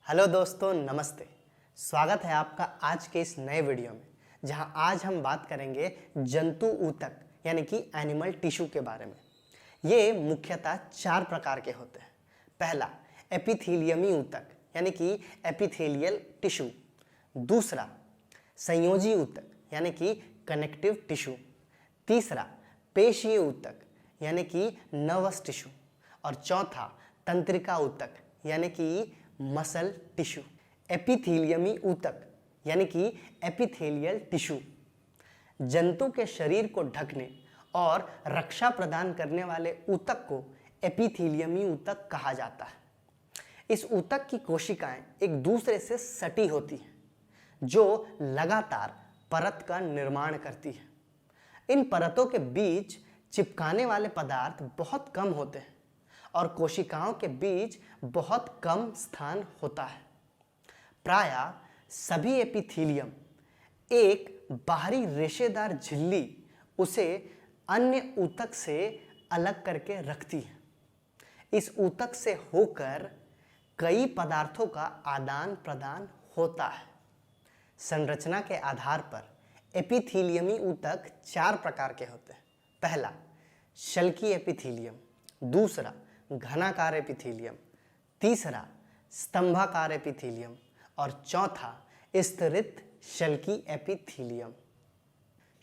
Hello दोस्तों, नमस्ते। स्वागत है आपका आज के इस नए वीडियो में, जहां आज हम बात करेंगे जंतु ऊतक यानी कि एनिमल टिश्यू के बारे में। ये मुख्यतः 4 प्रकार के होते हैं। पहला, एपिथेलियमी ऊतक यानी कि एपिथेलियल टिश्यू। दूसरा, संयोजी ऊतक यानी कि कनेक्टिव टिश्यू। तीसरा, पेशीय ऊतक यानी कि नर्वस टिश्यू। और चौथा, तंत्रिका ऊतक यानी कि मसल टिश्यू। एपिथेलियमी ऊतक यानी कि एपिथेलियल टिश्यू जंतु के शरीर को ढकने और रक्षा प्रदान करने वाले ऊतक को एपिथेलियमी ऊतक कहा जाता है। इस ऊतक की कोशिकाएं एक दूसरे से सटी होती हैं, जो लगातार परत का निर्माण करती है। इन परतों के बीच चिपकाने वाले पदार्थ बहुत कम होते हैं और कोशिकाओं के बीच बहुत कम स्थान होता है। प्रायः सभी एपिथेलियम एक बाहरी रेशेदार झिल्ली उसे अन्य ऊतक से अलग करके रखती है। इस ऊतक से होकर कई पदार्थों का आदान प्रदान होता है। संरचना के आधार पर एपिथेलियमी ऊतक 4 प्रकार के होते हैं। पहला, शल्की एपिथेलियम। दूसरा, घनाकार एपिथेलियम। तीसरा, स्तंभाकार एपिथेलियम। और चौथा, स्तरित शल्की एपिथेलियम।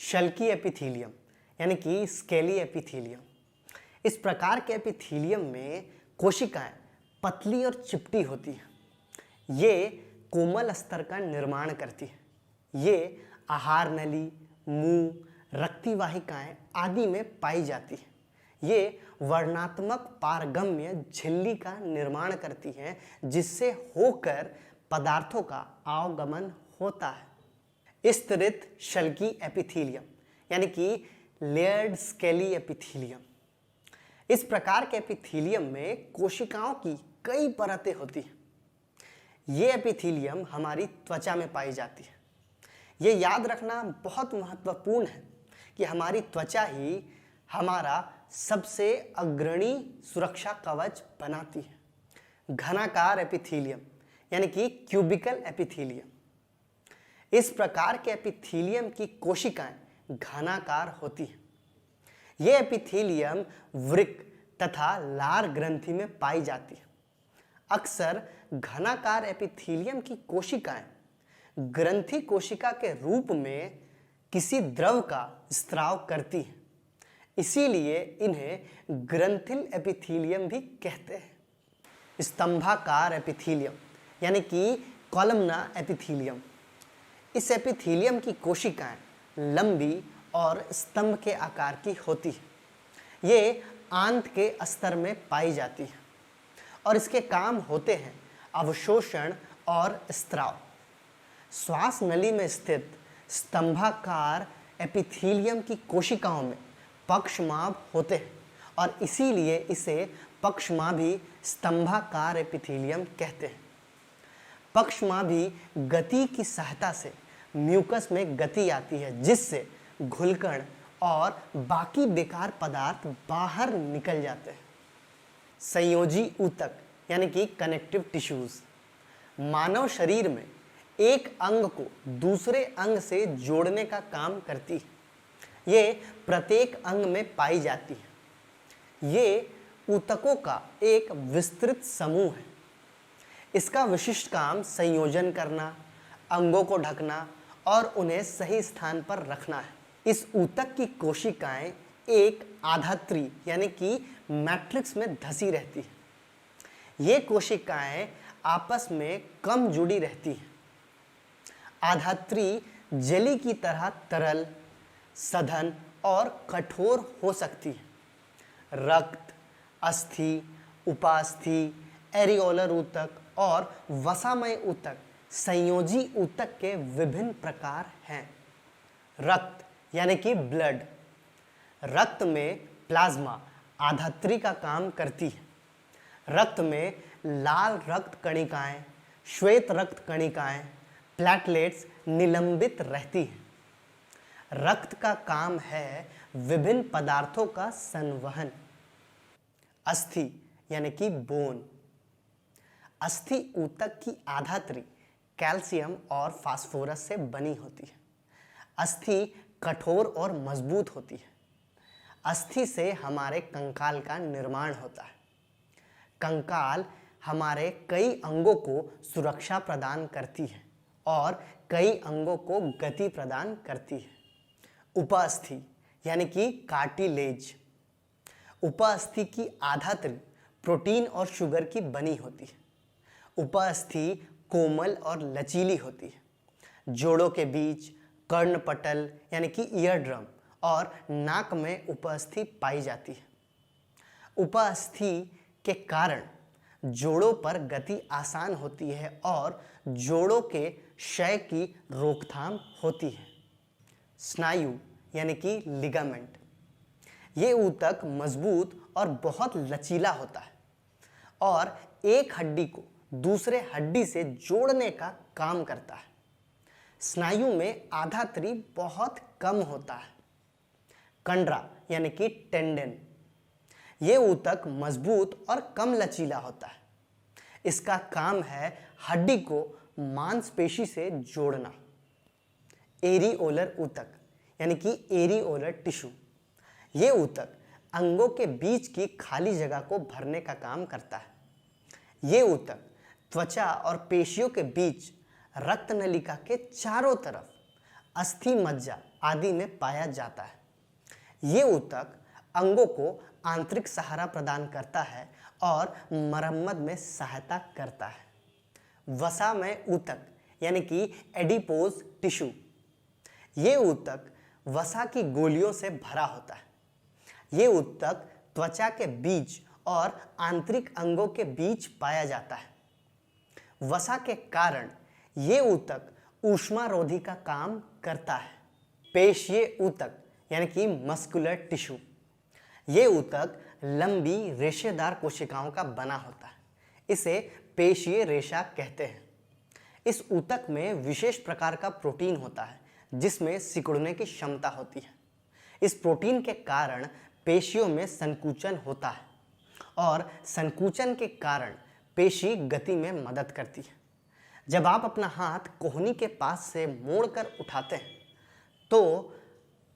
शल्की एपिथेलियम यानी कि स्केली एपिथेलियम। इस प्रकार के एपिथेलियम में कोशिकाएं पतली और चिपटी होती हैं। ये कोमल स्तर का निर्माण करती हैं। ये आहार नली, मुंह, रक्ति वाहिकाएं आदि में पाई जाती हैं। ये वर्णात्मक पारगम्य झिल्ली का निर्माण करती हैं, जिससे होकर पदार्थों का आवागमन होता है। स्तरित शल्की एपिथेलियम यानी कि लेयर्ड स्केली एपिथेलियम। इस प्रकार के एपिथेलियम में कोशिकाओं की कई परतें होती हैं। ये एपिथेलियम हमारी त्वचा में पाई जाती है। ये याद रखना बहुत महत्वपूर्ण है कि हमारी त्वचा ही हमारा सबसे अग्रणी सुरक्षा कवच बनाती है। घनाकार एपिथेलियम यानी कि क्यूबिकल एपिथेलियम। इस प्रकार के एपिथेलियम की कोशिकाएं घनाकार होती हैं। ये एपिथेलियम वृक्क तथा लार ग्रंथि में पाई जाती है। अक्सर घनाकार एपिथेलियम की कोशिकाएं ग्रंथि कोशिका के रूप में किसी द्रव का स्राव करती हैं। इसीलिए इन्हें ग्रंथिल एपिथेलियम भी कहते हैं। स्तंभाकार एपिथेलियम यानी कि कॉलमना एपिथेलियम। इस एपिथेलियम की कोशिकाएं लंबी और स्तंभ के आकार की होती है। ये आंत के स्तर में पाई जाती है और इसके काम होते हैं अवशोषण और स्राव। श्वास नली में स्थित स्तंभाकार एपिथेलियम की कोशिकाओं में पक्षमाभ होते हैं और इसीलिए इसे पक्षमाभी स्तंभाकार एपिथेलियम कहते हैं। पक्षमाभी गति की सहायता से म्यूकस में गति आती है, जिससे घुलकण और बाकी बेकार पदार्थ बाहर निकल जाते हैं। संयोजी ऊतक यानी कि कनेक्टिव टिश्यूज मानव शरीर में एक अंग को दूसरे अंग से जोड़ने का काम करती है। ये प्रत्येक अंग में पाई जाती है। ये ऊतकों का एक विस्तृत समूह है। इसका विशिष्ट काम संयोजन करना, अंगों को ढकना और उन्हें सही स्थान पर रखना है। इस ऊतक की कोशिकाएं एक आधात्री यानी कि मैट्रिक्स में धसी रहती है। ये कोशिकाएं आपस में कम जुड़ी रहती हैं। आधात्री जेली की तरह तरल, सघन और कठोर हो सकती है। रक्त, अस्थि, उपास्थि, एरियोलर ऊतक और वसामय ऊतक संयोजी ऊतक के विभिन्न प्रकार हैं। रक्त यानी कि ब्लड। रक्त में प्लाज्मा आधात्री का काम करती है। रक्त में लाल रक्त कणिकाएं, श्वेत रक्त कणिकाएं, प्लेटलेट्स निलंबित रहती हैं। रक्त का काम है विभिन्न पदार्थों का संवहन। अस्थि यानी कि बोन। अस्थि ऊतक की आधात्री कैल्शियम और फास्फोरस से बनी होती है। अस्थि कठोर और मजबूत होती है। अस्थि से हमारे कंकाल का निर्माण होता है। कंकाल हमारे कई अंगों को सुरक्षा प्रदान करती है और कई अंगों को गति प्रदान करती है। उपास्थि यानी कि कार्टिलेज। उपास्थि की आधात्री प्रोटीन और शुगर की बनी होती है। उपास्थि कोमल और लचीली होती है। जोड़ों के बीच कर्णपटल यानी कि ईयर ड्रम और नाक में उपास्थि पाई जाती है। उपास्थि के कारण जोड़ों पर गति आसान होती है और जोड़ों के क्षय की रोकथाम होती है। स्नायु यानी कि लिगामेंट। ये ऊतक मजबूत और बहुत लचीला होता है और एक हड्डी को दूसरे हड्डी से जोड़ने का काम करता है। स्नायु में आधात्री बहुत कम होता है। कंडरा यानी कि टेंडन। ये ऊतक मजबूत और कम लचीला होता है। इसका काम है हड्डी को मांसपेशी से जोड़ना। एरिओलर ऊतक यानी कि एरिओलर टिश्यू। ये ऊतक अंगों के बीच की खाली जगह को भरने का काम करता है। ये ऊतक त्वचा और पेशियों के बीच रक्त नलिका के चारों तरफ अस्थि मज्जा आदि में पाया जाता है। ये ऊतक अंगों को आंतरिक सहारा प्रदान करता है और मरम्मत में सहायता करता है। वसामय ऊतक यानी कि एडिपोज टिश्यू। ये ऊतक वसा की गोलियों से भरा होता है। ये ऊतक त्वचा के बीच और आंतरिक अंगों के बीच पाया जाता है। वसा के कारण ये ऊतक ऊष्मारोधी का काम करता है। पेशीय ऊतक यानी कि मस्कुलर टिश्यू। ये ऊतक लंबी रेशेदार कोशिकाओं का बना होता है। इसे पेशीय रेशा कहते हैं। इस ऊतक में विशेष प्रकार का प्रोटीन होता है जिसमें सिकुड़ने की क्षमता होती है। इस प्रोटीन के कारण पेशियों में संकुचन होता है और संकुचन के कारण पेशी गति में मदद करती है। जब आप अपना हाथ कोहनी के पास से मोड़कर उठाते हैं तो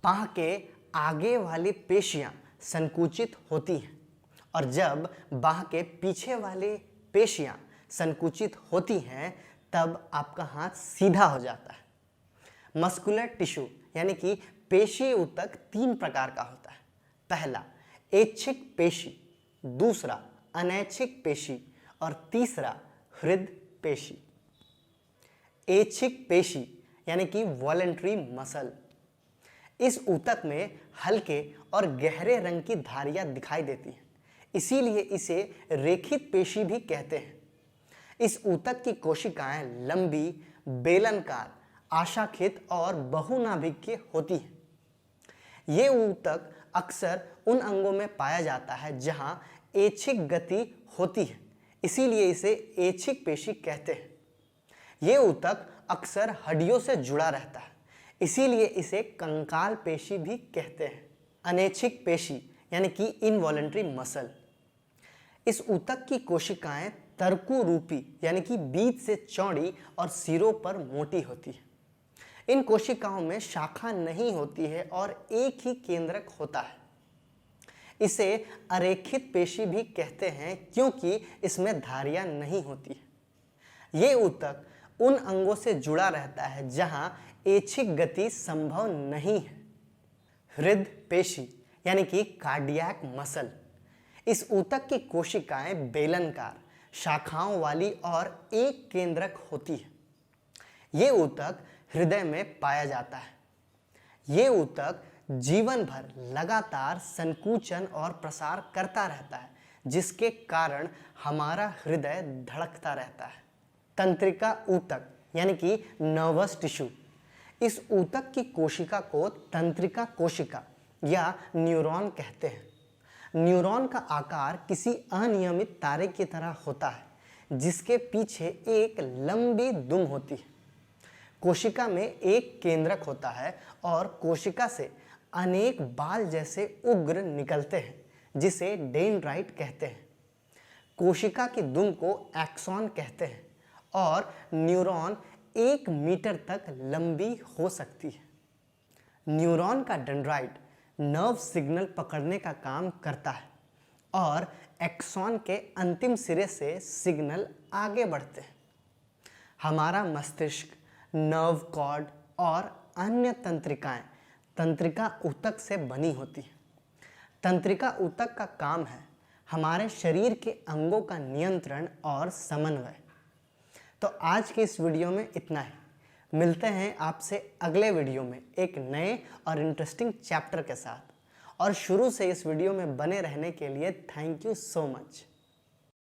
पाँव के आगे वाली पेशियां संकुचित होती हैं और जब बाह के पीछे वाली पेशियां संकुचित होती हैं तब आपका हाथ सीधा हो जाता है। मस्कुलर टिश्यू यानी कि पेशी ऊतक 3 प्रकार का होता है। पहला ऐच्छिक पेशी, दूसरा अनैच्छिक पेशी और तीसरा हृद पेशी। ऐच्छिक पेशी यानी कि वॉलेंट्री मसल। इस ऊतक में हल्के और गहरे रंग की धारियां दिखाई देती हैं, इसीलिए इसे रेखित पेशी भी कहते हैं। इस ऊतक की कोशिकाएं लंबी, बेलनकार, आशाखित और बहुनाभिकीय होती हैं। ये ऊतक अक्सर उन अंगों में पाया जाता है जहां ऐच्छिक गति होती है, इसीलिए इसे ऐच्छिक पेशी कहते हैं। ये ऊतक अक्सर हड्डियों से जुड़ा रहता है, इसीलिए इसे कंकाल पेशी भी कहते हैं। अनैच्छिक पेशी यानी कि इनवॉलेंट्री मसल। इस ऊतक की कोशिकाएं तरकु रूपी यानी कि बीच से चौड़ी और सिरों पर मोटी होती है। इन कोशिकाओं में शाखा नहीं होती है और एक ही केंद्रक होता है। इसे अरेखित पेशी भी कहते हैं क्योंकि इसमें धारियां नहीं होती है। ये ऊतक उन अंगों से जुड़ा रहता है जहां ऐच्छिक गति संभव नहीं है। हृद पेशी यानी कि कार्डियक मसल। इस ऊतक की कोशिकाएं बेलनकार, शाखाओं वाली और एक केंद्रक होती है। ये ऊतक हृदय में पाया जाता है। ये ऊतक जीवन भर लगातार संकुचन और प्रसार करता रहता है, जिसके कारण हमारा हृदय धड़कता रहता है। तंत्रिका ऊतक यानी कि नर्वस टिश्यू। इस ऊतक की कोशिका को तंत्रिका कोशिका या न्यूरॉन कहते हैं। न्यूरॉन का आकार किसी अनियमित तारे की तरह होता है, जिसके पीछे एक लंबी दुम होती है। कोशिका में एक केंद्रक होता है और कोशिका से अनेक बाल जैसे उग्र निकलते हैं, जिसे डेंड्राइट कहते हैं। कोशिका की दुम को एक्सॉन कहते हैं और न्यूरॉन 1 मीटर तक लंबी हो सकती है। न्यूरॉन का डेंड्राइट नर्व सिग्नल पकड़ने का काम करता है और एक्सॉन के अंतिम सिरे से सिग्नल आगे बढ़ते हैं। हमारा मस्तिष्क नर्व कॉर्ड और अन्य तंत्रिकाएं तंत्रिका ऊतक से बनी होती है। तंत्रिका ऊतक का काम है हमारे शरीर के अंगों का नियंत्रण और समन्वय। तो आज के इस वीडियो में इतना ही। मिलते हैं आपसे अगले वीडियो में एक नए और इंटरेस्टिंग चैप्टर के साथ। और शुरू से इस वीडियो में बने रहने के लिए थैंक यू सो मच।